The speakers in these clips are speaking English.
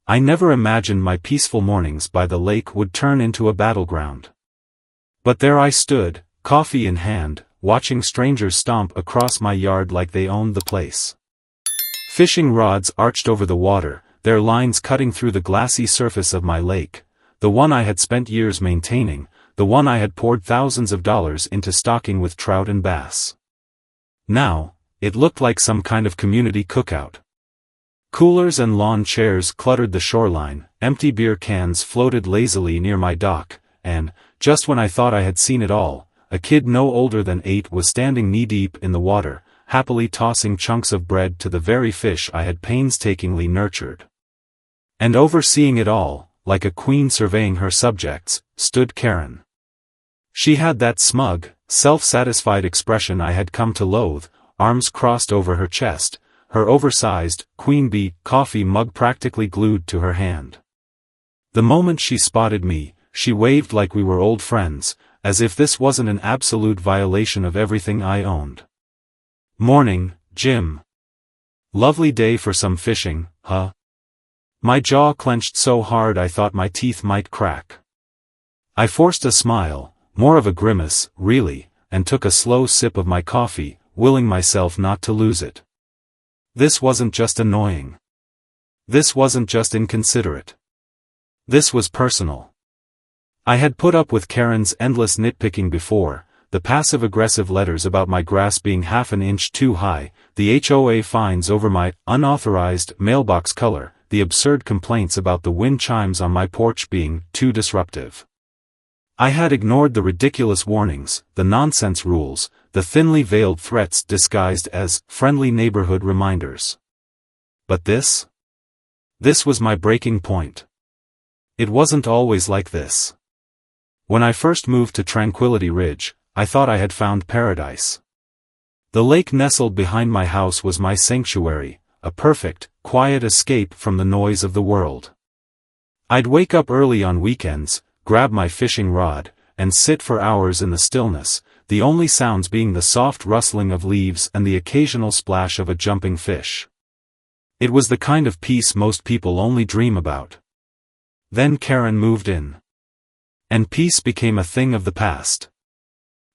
I never imagined my peaceful mornings by the lake would turn into a battleground. But there I stood, coffee in hand, watching strangers stomp across my yard like they owned the place. Fishing rods arched over the water, their lines cutting through the glassy surface of my lake, the one I had spent years maintaining, the one I had poured thousands of dollars into stocking with trout and bass. Now, it looked like some kind of community cookout. Coolers and lawn chairs cluttered the shoreline, empty beer cans floated lazily near my dock, and, just when I thought I had seen it all, a kid no older than 8 was standing knee-deep in the water, happily tossing chunks of bread to the very fish I had painstakingly nurtured. And overseeing it all, like a queen surveying her subjects, stood Karen. She had that smug, self-satisfied expression I had come to loathe, arms crossed over her chest, her oversized, queen bee coffee mug practically glued to her hand. The moment she spotted me, she waved like we were old friends, as if this wasn't an absolute violation of everything I owned. "Morning, Jim. Lovely day for some fishing, huh?" My jaw clenched so hard I thought my teeth might crack. I forced a smile, more of a grimace, really, and took a slow sip of my coffee, willing myself not to lose it. This wasn't just annoying. This wasn't just inconsiderate. This was personal. I had put up with Karen's endless nitpicking before, the passive-aggressive letters about my grass being half an inch too high, the HOA fines over my unauthorized mailbox color, the absurd complaints about the wind chimes on my porch being too disruptive. I had ignored the ridiculous warnings, the nonsense rules, the thinly veiled threats disguised as friendly neighborhood reminders. But this? This was my breaking point. It wasn't always like this. When I first moved to Tranquility Ridge, I thought I had found paradise. The lake nestled behind my house was my sanctuary, a perfect, quiet escape from the noise of the world. I'd wake up early on weekends, grab my fishing rod, and sit for hours in the stillness, the only sounds being the soft rustling of leaves and the occasional splash of a jumping fish. It was the kind of peace most people only dream about. Then Karen moved in. And peace became a thing of the past.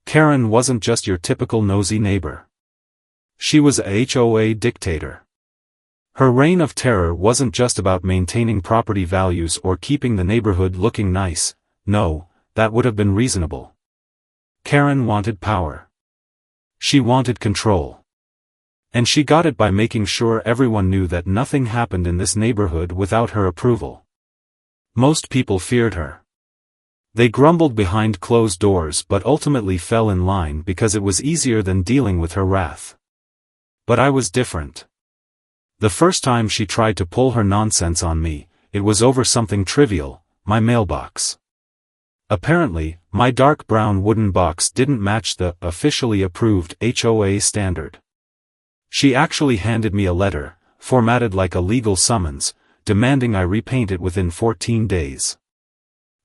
Karen wasn't just your typical nosy neighbor. She was a HOA dictator. Her reign of terror wasn't just about maintaining property values or keeping the neighborhood looking nice. No, that would have been reasonable. Karen wanted power. She wanted control. And she got it by making sure everyone knew that nothing happened in this neighborhood without her approval. Most people feared her. They grumbled behind closed doors but ultimately fell in line because it was easier than dealing with her wrath. But I was different. The first time she tried to pull her nonsense on me, it was over something trivial, my mailbox. Apparently, my dark brown wooden box didn't match the officially approved HOA standard. She actually handed me a letter, formatted like a legal summons, demanding I repaint it within 14 days.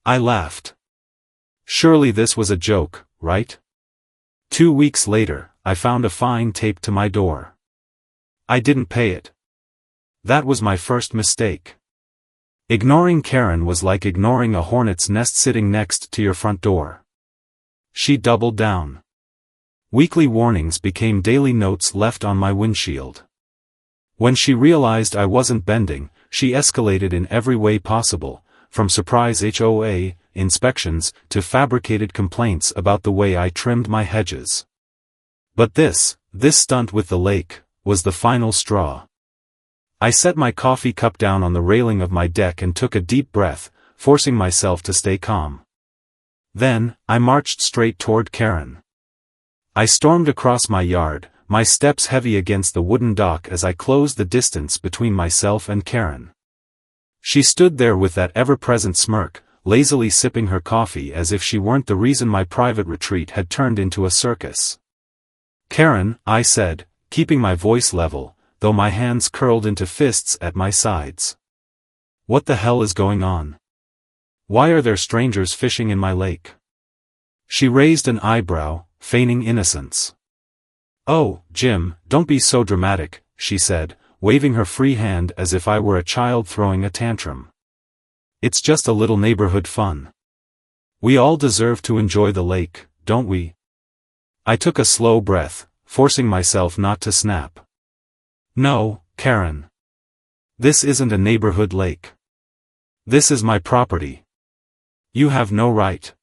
I laughed. Surely this was a joke, right? 2 weeks later, I found a fine taped to my door. I didn't pay it. That was my first mistake. Ignoring Karen was like ignoring a hornet's nest sitting next to your front door. She doubled down. Weekly warnings became daily notes left on my windshield. When she realized I wasn't bending, she escalated in every way possible, from surprise HOA inspections to fabricated complaints about the way I trimmed my hedges. But this stunt with the lake, was the final straw. I set my coffee cup down on the railing of my deck and took a deep breath, forcing myself to stay calm. Then, I marched straight toward Karen. I stormed across my yard, my steps heavy against the wooden dock as I closed the distance between myself and Karen. She stood there with that ever-present smirk, lazily sipping her coffee as if she weren't the reason my private retreat had turned into a circus. "Karen," I said, keeping my voice level, though my hands curled into fists at my sides. "What the hell is going on? Why are there strangers fishing in my lake?" She raised an eyebrow, feigning innocence. "Oh, Jim, don't be so dramatic," she said, waving her free hand as if I were a child throwing a tantrum. "It's just a little neighborhood fun. We all deserve to enjoy the lake, don't we?" I took a slow breath, forcing myself not to snap. "No, Karen. This isn't a neighborhood lake. This is my property. You have no right."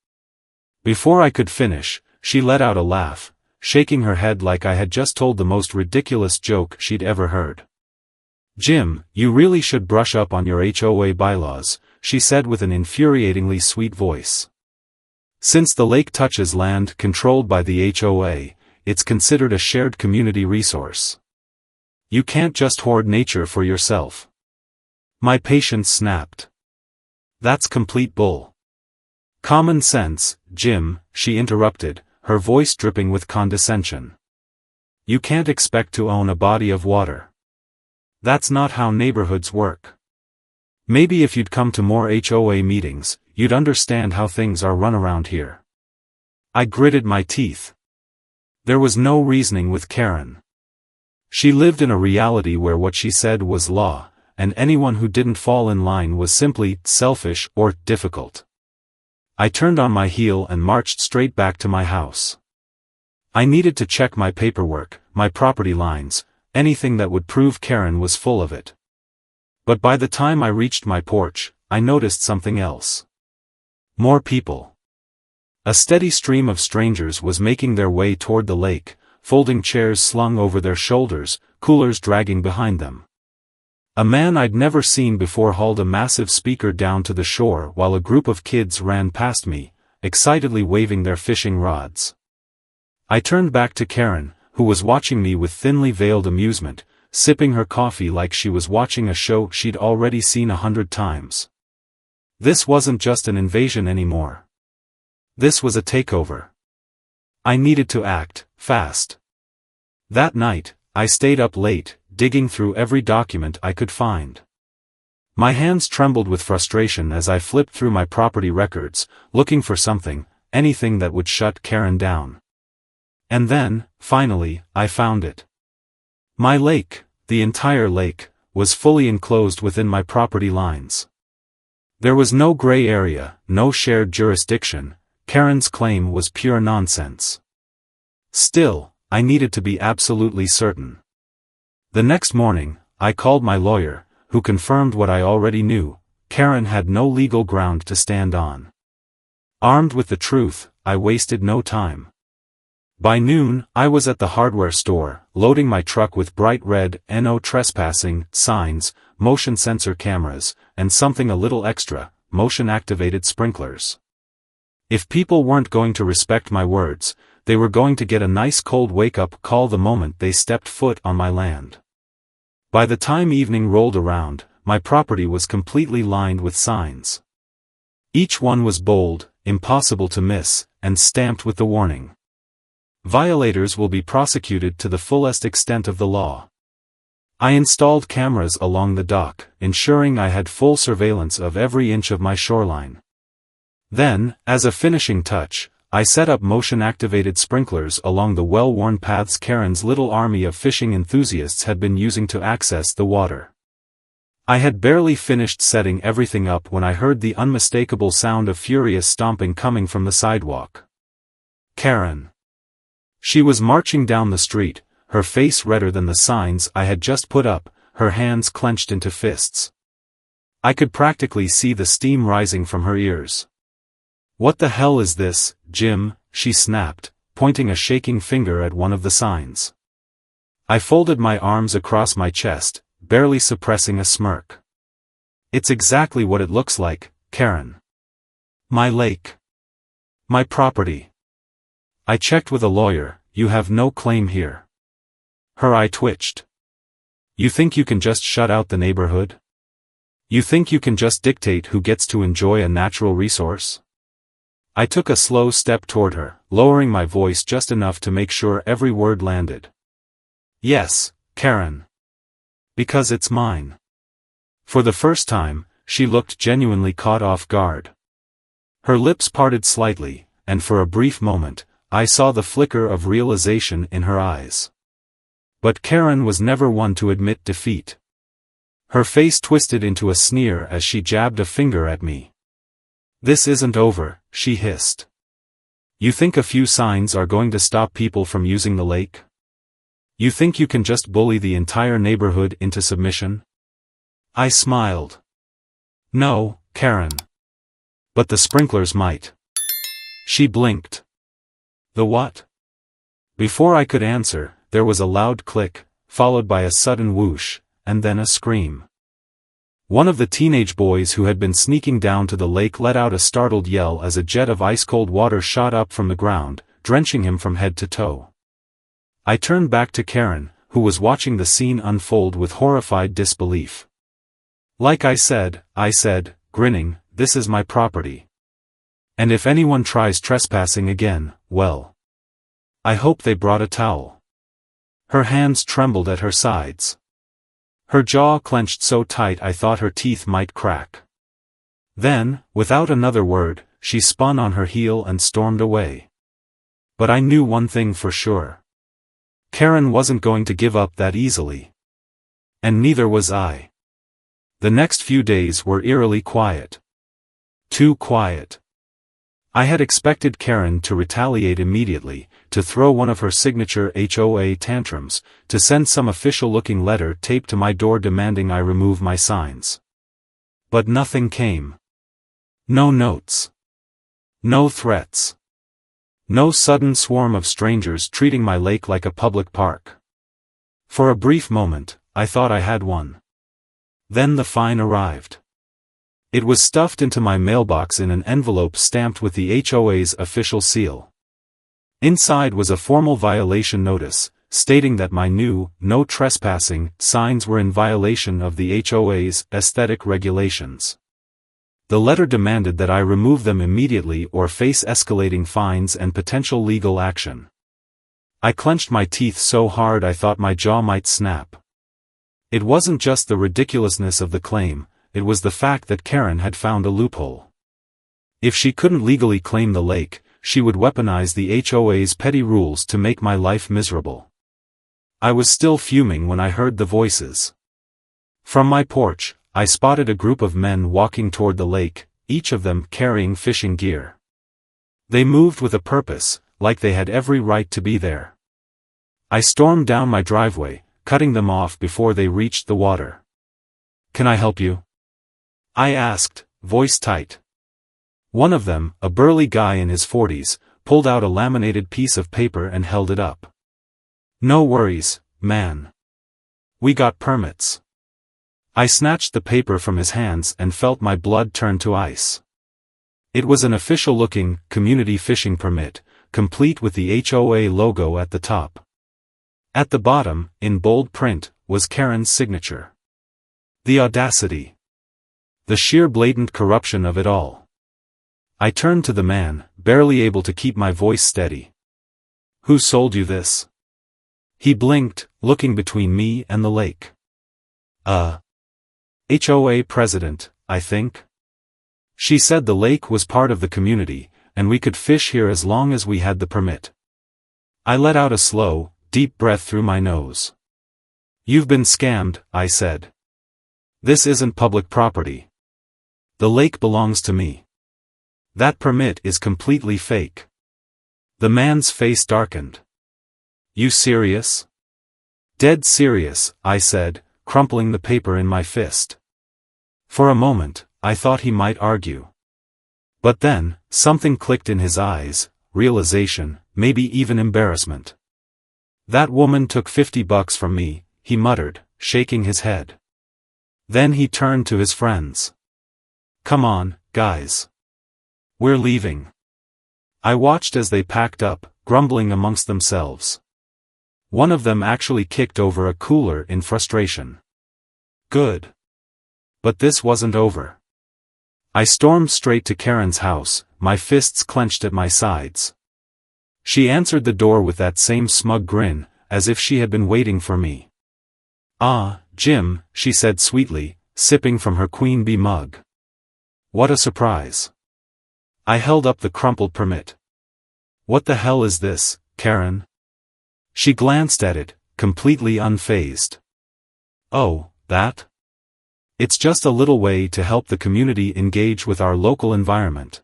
Before I could finish, she let out a laugh, shaking her head like I had just told the most ridiculous joke she'd ever heard. "Jim, you really should brush up on your HOA bylaws," she said with an infuriatingly sweet voice. "Since the lake touches land controlled by the HOA, it's considered a shared community resource. You can't just hoard nature for yourself." My patience snapped. "That's complete bull." "Common sense, Jim," she interrupted, her voice dripping with condescension. "You can't expect to own a body of water. That's not how neighborhoods work. Maybe if you'd come to more HOA meetings, you'd understand how things are run around here." I gritted my teeth. There was no reasoning with Karen. She lived in a reality where what she said was law, and anyone who didn't fall in line was simply selfish or difficult. I turned on my heel and marched straight back to my house. I needed to check my paperwork, my property lines, anything that would prove Karen was full of it. But by the time I reached my porch, I noticed something else. More people. A steady stream of strangers was making their way toward the lake, folding chairs slung over their shoulders, coolers dragging behind them. A man I'd never seen before hauled a massive speaker down to the shore while a group of kids ran past me, excitedly waving their fishing rods. I turned back to Karen, who was watching me with thinly veiled amusement, sipping her coffee like she was watching a show she'd already seen 100 times. This wasn't just an invasion anymore. This was a takeover. I needed to act, fast. That night, I stayed up late, digging through every document I could find. My hands trembled with frustration as I flipped through my property records, looking for something, anything that would shut Karen down. And then, finally, I found it. My lake, the entire lake, was fully enclosed within my property lines. There was no gray area, no shared jurisdiction. Karen's claim was pure nonsense. Still, I needed to be absolutely certain. The next morning, I called my lawyer, who confirmed what I already knew: Karen had no legal ground to stand on. Armed with the truth, I wasted no time. By noon, I was at the hardware store, loading my truck with bright red "No trespassing" signs, motion sensor cameras, and something a little extra, motion-activated sprinklers. If people weren't going to respect my words, they were going to get a nice cold wake-up call the moment they stepped foot on my land. By the time evening rolled around, my property was completely lined with signs. Each one was bold, impossible to miss, and stamped with the warning: "Violators will be prosecuted to the fullest extent of the law." I installed cameras along the dock, ensuring I had full surveillance of every inch of my shoreline. Then, as a finishing touch, I set up motion-activated sprinklers along the well-worn paths Karen's little army of fishing enthusiasts had been using to access the water. I had barely finished setting everything up when I heard the unmistakable sound of furious stomping coming from the sidewalk. Karen. She was marching down the street, her face redder than the signs I had just put up, her hands clenched into fists. I could practically see the steam rising from her ears. "What the hell is this, Jim?" she snapped, pointing a shaking finger at one of the signs. I folded my arms across my chest, barely suppressing a smirk. "It's exactly what it looks like, Karen. My lake. My property. I checked with a lawyer, you have no claim here." Her eye twitched. "You think you can just shut out the neighborhood? You think you can just dictate who gets to enjoy a natural resource?" I took a slow step toward her, lowering my voice just enough to make sure every word landed. "Yes, Karen. Because it's mine." For the first time, she looked genuinely caught off guard. Her lips parted slightly, and for a brief moment, I saw the flicker of realization in her eyes. But Karen was never one to admit defeat. Her face twisted into a sneer as she jabbed a finger at me. "This isn't over," she hissed. "You think a few signs are going to stop people from using the lake? You think you can just bully the entire neighborhood into submission?" I smiled. "No, Karen. But the sprinklers might." She blinked. "The what?" Before I could answer, there was a loud click, followed by a sudden whoosh, and then a scream. One of the teenage boys who had been sneaking down to the lake let out a startled yell as a jet of ice-cold water shot up from the ground, drenching him from head to toe. I turned back to Karen, who was watching the scene unfold with horrified disbelief. "Like I said," grinning, "this is my property. And if anyone tries trespassing again, well, I hope they brought a towel." Her hands trembled at her sides. Her jaw clenched so tight I thought her teeth might crack. Then, without another word, she spun on her heel and stormed away. But I knew one thing for sure. Karen wasn't going to give up that easily. And neither was I. The next few days were eerily quiet. Too quiet. I had expected Karen to retaliate immediately, to throw one of her signature HOA tantrums, to send some official-looking letter taped to my door demanding I remove my signs. But nothing came. No notes. No threats. No sudden swarm of strangers treating my lake like a public park. For a brief moment, I thought I had one. Then the fine arrived. It was stuffed into my mailbox in an envelope stamped with the HOA's official seal. Inside was a formal violation notice, stating that my new, "No trespassing" signs were in violation of the HOA's aesthetic regulations. The letter demanded that I remove them immediately or face escalating fines and potential legal action. I clenched my teeth so hard I thought my jaw might snap. It wasn't just the ridiculousness of the claim, it was the fact that Karen had found a loophole. If she couldn't legally claim the lake, she would weaponize the HOA's petty rules to make my life miserable. I was still fuming when I heard the voices. From my porch, I spotted a group of men walking toward the lake, each of them carrying fishing gear. They moved with a purpose, like they had every right to be there. I stormed down my driveway, cutting them off before they reached the water. "Can I help you?" I asked, voice tight. One of them, a burly guy in his 40s, pulled out a laminated piece of paper and held it up. "No worries, man. We got permits." I snatched the paper from his hands and felt my blood turn to ice. It was an official-looking, community fishing permit, complete with the HOA logo at the top. At the bottom, in bold print, was Karen's signature. The audacity. The sheer blatant corruption of it all. I turned to the man, barely able to keep my voice steady. "Who sold you this?" He blinked, looking between me and the lake. HOA president, I think." She said the lake was part of the community, and we could fish here as long as we had the permit. I let out a slow, deep breath through my nose. "You've been scammed," I said. "This isn't public property. The lake belongs to me. That permit is completely fake." The man's face darkened. "You serious?" "Dead serious," I said, crumpling the paper in my fist. For a moment, I thought he might argue. But then, something clicked in his eyes, realization, maybe even embarrassment. "That woman took $50 from me," he muttered, shaking his head. Then he turned to his friends. "Come on, guys. We're leaving." I watched as they packed up, grumbling amongst themselves. One of them actually kicked over a cooler in frustration. Good. But this wasn't over. I stormed straight to Karen's house, my fists clenched at my sides. She answered the door with that same smug grin, as if she had been waiting for me. "Ah, Jim," she said sweetly, sipping from her Queen Bee mug. "What a surprise." I held up the crumpled permit. "What the hell is this, Karen?" She glanced at it, completely unfazed. "Oh, that? It's just a little way to help the community engage with our local environment.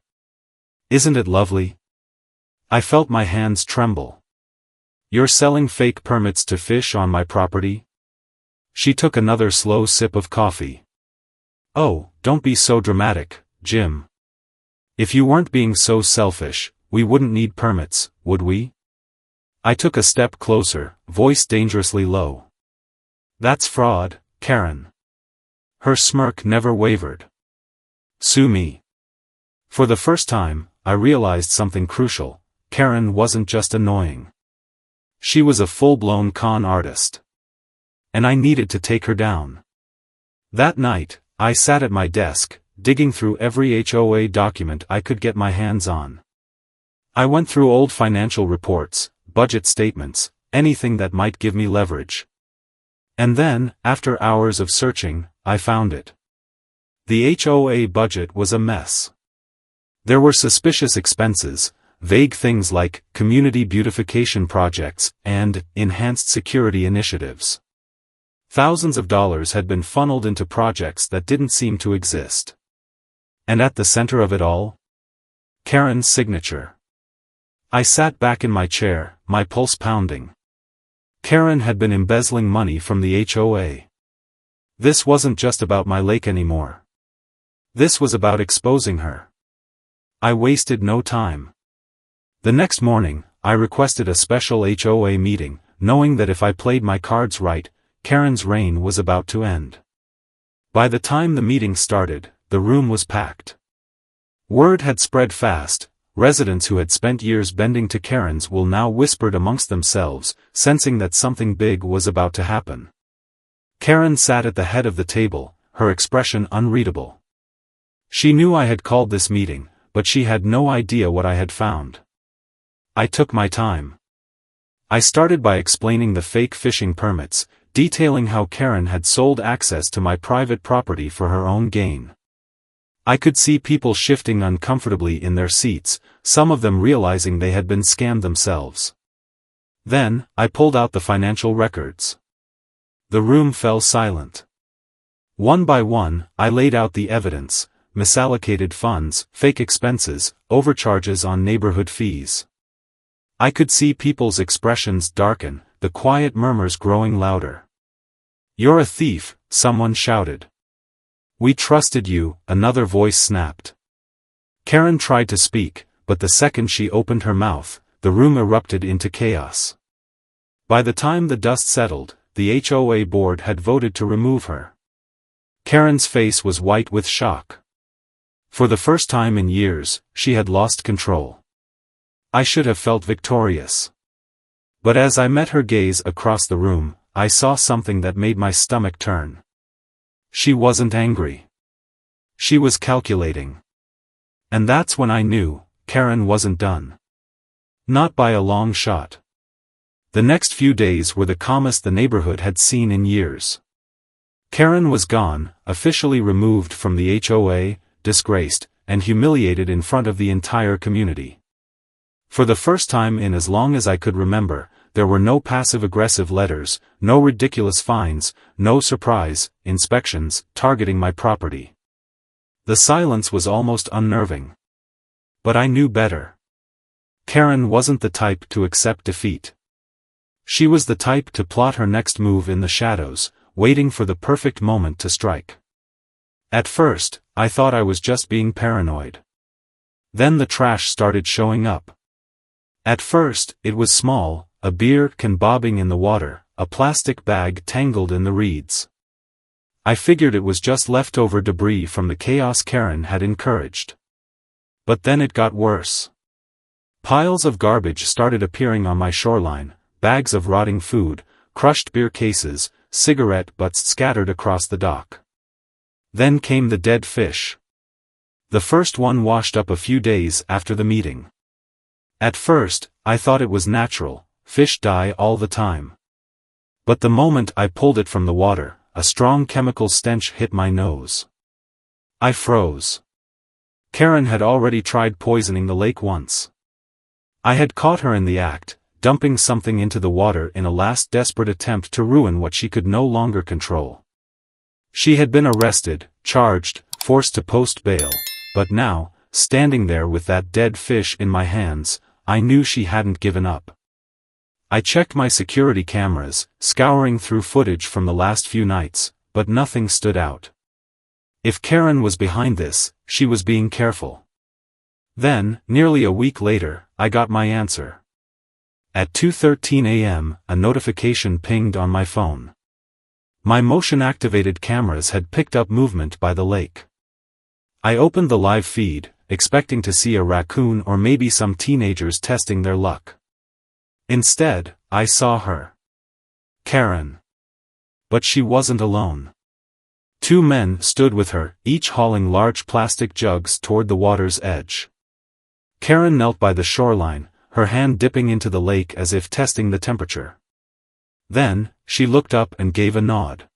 Isn't it lovely?" I felt my hands tremble. "You're selling fake permits to fish on my property?" She took another slow sip of coffee. "Oh, don't be so dramatic, Jim. If you weren't being so selfish, we wouldn't need permits, would we?" I took a step closer, voice dangerously low. "That's fraud, Karen." Her smirk never wavered. "Sue me." For the first time, I realized something crucial. Karen wasn't just annoying. She was a full-blown con artist. And I needed to take her down. That night, I sat at my desk, digging through every HOA document I could get my hands on. I went through old financial reports, budget statements, anything that might give me leverage. And then, after hours of searching, I found it. The HOA budget was a mess. There were suspicious expenses, vague things like community beautification projects and enhanced security initiatives. Thousands of dollars had been funneled into projects that didn't seem to exist. And at the center of it all? Karen's signature. I sat back in my chair, my pulse pounding. Karen had been embezzling money from the HOA. This wasn't just about my lake anymore. This was about exposing her. I wasted no time. The next morning, I requested a special HOA meeting, knowing that if I played my cards right, Karen's reign was about to end. By the time the meeting started, the room was packed. Word had spread fast. Residents who had spent years bending to Karen's will now whispered amongst themselves, sensing that something big was about to happen. Karen sat at the head of the table, her expression unreadable. She knew I had called this meeting, but she had no idea what I had found. I took my time. I started by explaining the fake fishing permits, detailing how Karen had sold access to my private property for her own gain. I could see people shifting uncomfortably in their seats, some of them realizing they had been scammed themselves. Then, I pulled out the financial records. The room fell silent. One by one, I laid out the evidence: misallocated funds, fake expenses, overcharges on neighborhood fees. I could see people's expressions darken, the quiet murmurs growing louder. "You're a thief," someone shouted. "We trusted you," another voice snapped. Karen tried to speak, but the second she opened her mouth, the room erupted into chaos. By the time the dust settled, the HOA board had voted to remove her. Karen's face was white with shock. For the first time in years, she had lost control. I should have felt victorious. But as I met her gaze across the room, I saw something that made my stomach turn. She wasn't angry. She was calculating. And that's when I knew, Karen wasn't done. Not by a long shot. The next few days were the calmest the neighborhood had seen in years. Karen was gone, officially removed from the HOA, disgraced, and humiliated in front of the entire community. For the first time in as long as I could remember, there were no passive-aggressive letters, no ridiculous fines, no surprise inspections targeting my property. The silence was almost unnerving. But I knew better. Karen wasn't the type to accept defeat. She was the type to plot her next move in the shadows, waiting for the perfect moment to strike. At first, I thought I was just being paranoid. Then the trash started showing up. At first, it was small, a beer can bobbing in the water, a plastic bag tangled in the reeds. I figured it was just leftover debris from the chaos Karen had encouraged. But then it got worse. Piles of garbage started appearing on my shoreline, bags of rotting food, crushed beer cases, cigarette butts scattered across the dock. Then came the dead fish. The first one washed up a few days after the meeting. At first, I thought it was natural, fish die all the time. But the moment I pulled it from the water, a strong chemical stench hit my nose. I froze. Karen had already tried poisoning the lake once. I had caught her in the act, dumping something into the water in a last desperate attempt to ruin what she could no longer control. She had been arrested, charged, forced to post bail, but now, standing there with that dead fish in my hands, I knew she hadn't given up. I checked my security cameras, scouring through footage from the last few nights, but nothing stood out. If Karen was behind this, she was being careful. Then, nearly a week later, I got my answer. At 2:13 a.m., a notification pinged on my phone. My motion-activated cameras had picked up movement by the lake. I opened the live feed, expecting to see a raccoon or maybe some teenagers testing their luck. Instead, I saw her. Karen. But she wasn't alone. 2 men stood with her, each hauling large plastic jugs toward the water's edge. Karen knelt by the shoreline, her hand dipping into the lake as if testing the temperature. Then, she looked up and gave a nod.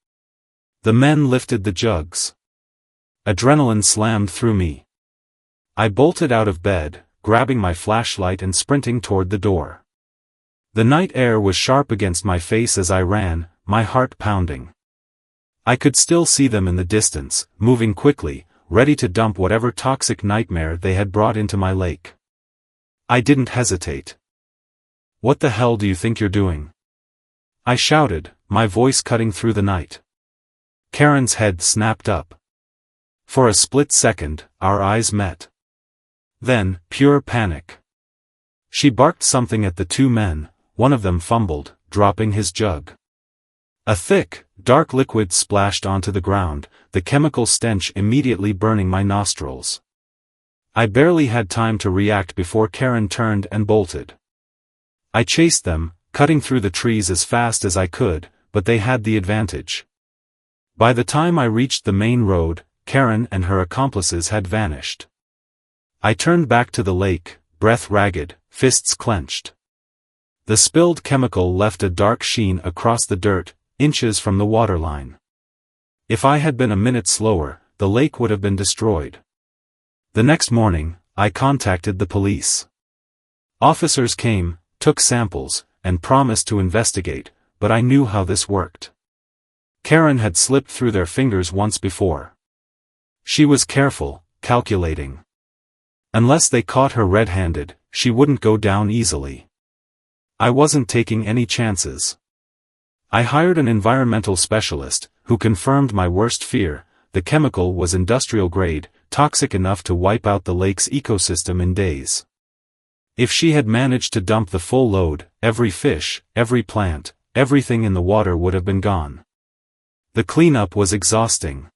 The men lifted the jugs. Adrenaline slammed through me. I bolted out of bed, grabbing my flashlight and sprinting toward the door. The night air was sharp against my face as I ran, my heart pounding. I could still see them in the distance, moving quickly, ready to dump whatever toxic nightmare they had brought into my lake. I didn't hesitate. "What the hell do you think you're doing?" I shouted, my voice cutting through the night. Karen's head snapped up. For a split second, our eyes met. Then, pure panic. She barked something at the 2 men, one of them fumbled, dropping his jug. A thick, dark liquid splashed onto the ground, the chemical stench immediately burning my nostrils. I barely had time to react before Karen turned and bolted. I chased them, cutting through the trees as fast as I could, but they had the advantage. By the time I reached the main road, Karen and her accomplices had vanished. I turned back to the lake, breath ragged, fists clenched. The spilled chemical left a dark sheen across the dirt, inches from the waterline. If I had been a minute slower, the lake would have been destroyed. The next morning, I contacted the police. Officers came, took samples, and promised to investigate, but I knew how this worked. Karen had slipped through their fingers once before. She was careful, calculating. Unless they caught her red-handed, she wouldn't go down easily. I wasn't taking any chances. I hired an environmental specialist, who confirmed my worst fear: the chemical was industrial grade, toxic enough to wipe out the lake's ecosystem in days. If she had managed to dump the full load, every fish, every plant, everything in the water would have been gone. The cleanup was exhausting.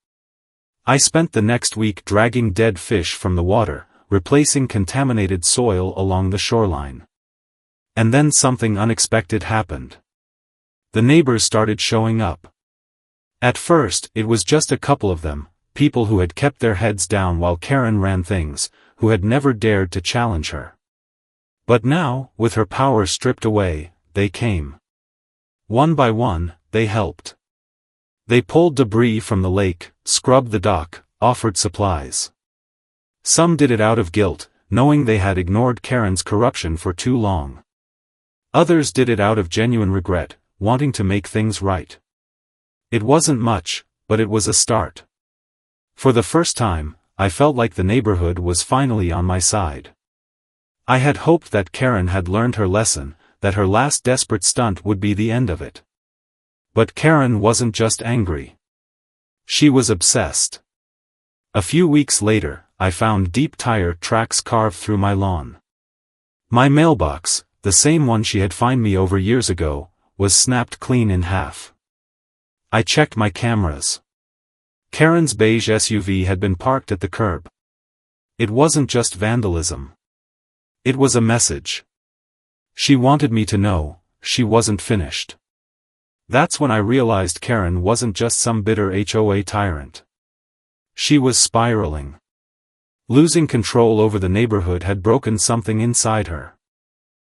I spent the next week dragging dead fish from the water, replacing contaminated soil along the shoreline. And then something unexpected happened. The neighbors started showing up. At first, it was just a couple of them, people who had kept their heads down while Karen ran things, who had never dared to challenge her. But now, with her power stripped away, they came. One by one, they helped. They pulled debris from the lake, scrubbed the dock, offered supplies. Some did it out of guilt, knowing they had ignored Karen's corruption for too long. Others did it out of genuine regret, wanting to make things right. It wasn't much, but it was a start. For the first time, I felt like the neighborhood was finally on my side. I had hoped that Karen had learned her lesson, that her last desperate stunt would be the end of it. But Karen wasn't just angry. She was obsessed. A few weeks later, I found deep tire tracks carved through my lawn. My mailbox, the same one she had found me over years ago, was snapped clean in half. I checked my cameras. Karen's beige SUV had been parked at the curb. It wasn't just vandalism. It was a message. She wanted me to know, she wasn't finished. That's when I realized Karen wasn't just some bitter HOA tyrant. She was spiraling. Losing control over the neighborhood had broken something inside her.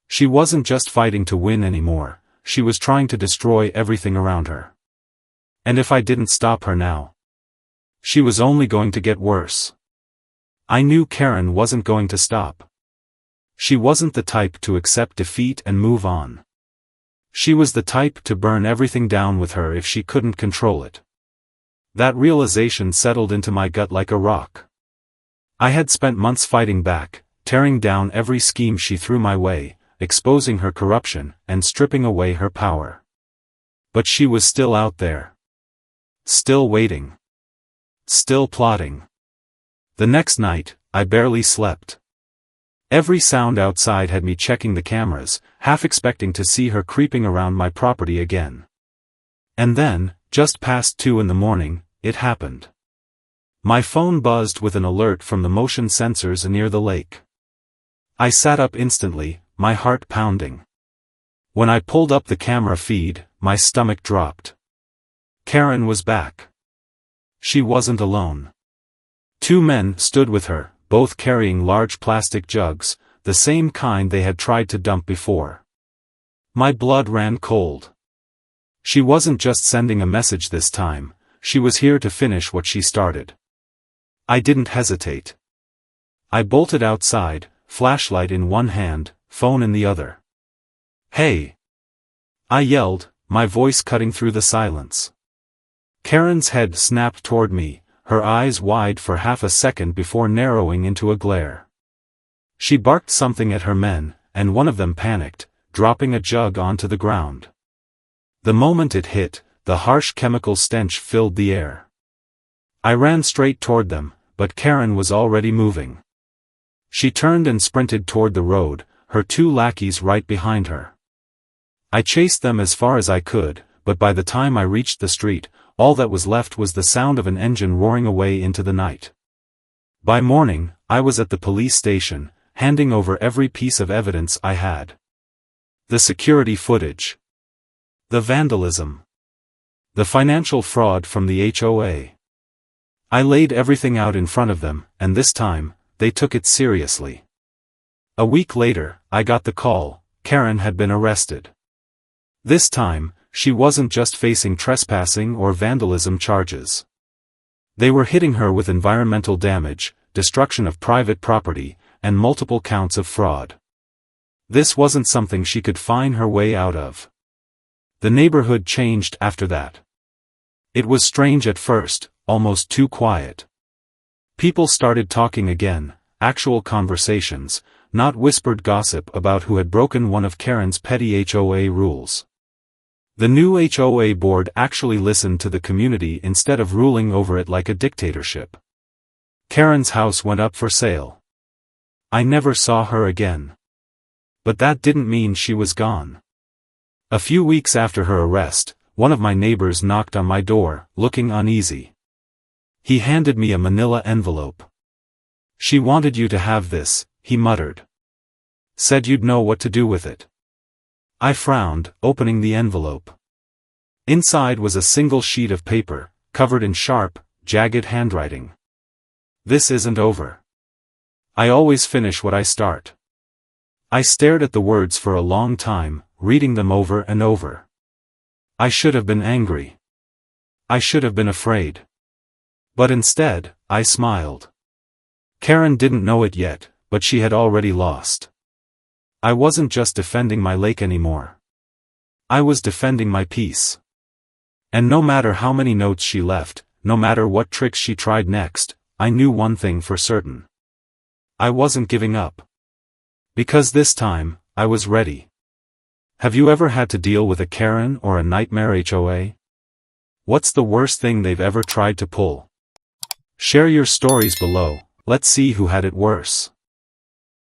She wasn't just fighting to win anymore, she was trying to destroy everything around her. And if I didn't stop her now, she was only going to get worse. I knew Karen wasn't going to stop. She wasn't the type to accept defeat and move on. She was the type to burn everything down with her if she couldn't control it. That realization settled into my gut like a rock. I had spent months fighting back, tearing down every scheme she threw my way, exposing her corruption and stripping away her power. But she was still out there. Still waiting. Still plotting. The next night, I barely slept. Every sound outside had me checking the cameras, half expecting to see her creeping around my property again. And then, just past 2 in the morning, it happened. My phone buzzed with an alert from the motion sensors near the lake. I sat up instantly, my heart pounding. When I pulled up the camera feed, my stomach dropped. Karen was back. She wasn't alone. 2 men stood with her, both carrying large plastic jugs, the same kind they had tried to dump before. My blood ran cold. She wasn't just sending a message this time, she was here to finish what she started. I didn't hesitate. I bolted outside, flashlight in one hand, phone in the other. "Hey!" I yelled, my voice cutting through the silence. Karen's head snapped toward me, her eyes wide for half a second before narrowing into a glare. She barked something at her men, and one of them panicked, dropping a jug onto the ground. The moment it hit, the harsh chemical stench filled the air. I ran straight toward them, but Karen was already moving. She turned and sprinted toward the road, her 2 lackeys right behind her. I chased them as far as I could, but by the time I reached the street, all that was left was the sound of an engine roaring away into the night. By morning, I was at the police station, handing over every piece of evidence I had. The security footage. The vandalism. The financial fraud from the HOA. I laid everything out in front of them, and this time, they took it seriously. A week later, I got the call, Karen had been arrested. This time, she wasn't just facing trespassing or vandalism charges. They were hitting her with environmental damage, destruction of private property, and multiple counts of fraud. This wasn't something she could find her way out of. The neighborhood changed after that. It was strange at first, almost too quiet. People started talking again, actual conversations, not whispered gossip about who had broken one of Karen's petty HOA rules. The new HOA board actually listened to the community instead of ruling over it like a dictatorship. Karen's house went up for sale. I never saw her again. But that didn't mean she was gone. A few weeks after her arrest, one of my neighbors knocked on my door, looking uneasy. He handed me a manila envelope. "She wanted you to have this," he muttered. "Said you'd know what to do with it." I frowned, opening the envelope. Inside was a single sheet of paper, covered in sharp, jagged handwriting. "This isn't over. I always finish what I start." I stared at the words for a long time, reading them over and over. I should have been angry. I should have been afraid. But instead, I smiled. Karen didn't know it yet, but she had already lost. I wasn't just defending my lake anymore. I was defending my peace. And no matter how many notes she left, no matter what tricks she tried next, I knew one thing for certain. I wasn't giving up. Because this time, I was ready. Have you ever had to deal with a Karen or a nightmare HOA? What's the worst thing they've ever tried to pull? Share your stories below, let's see who had it worse.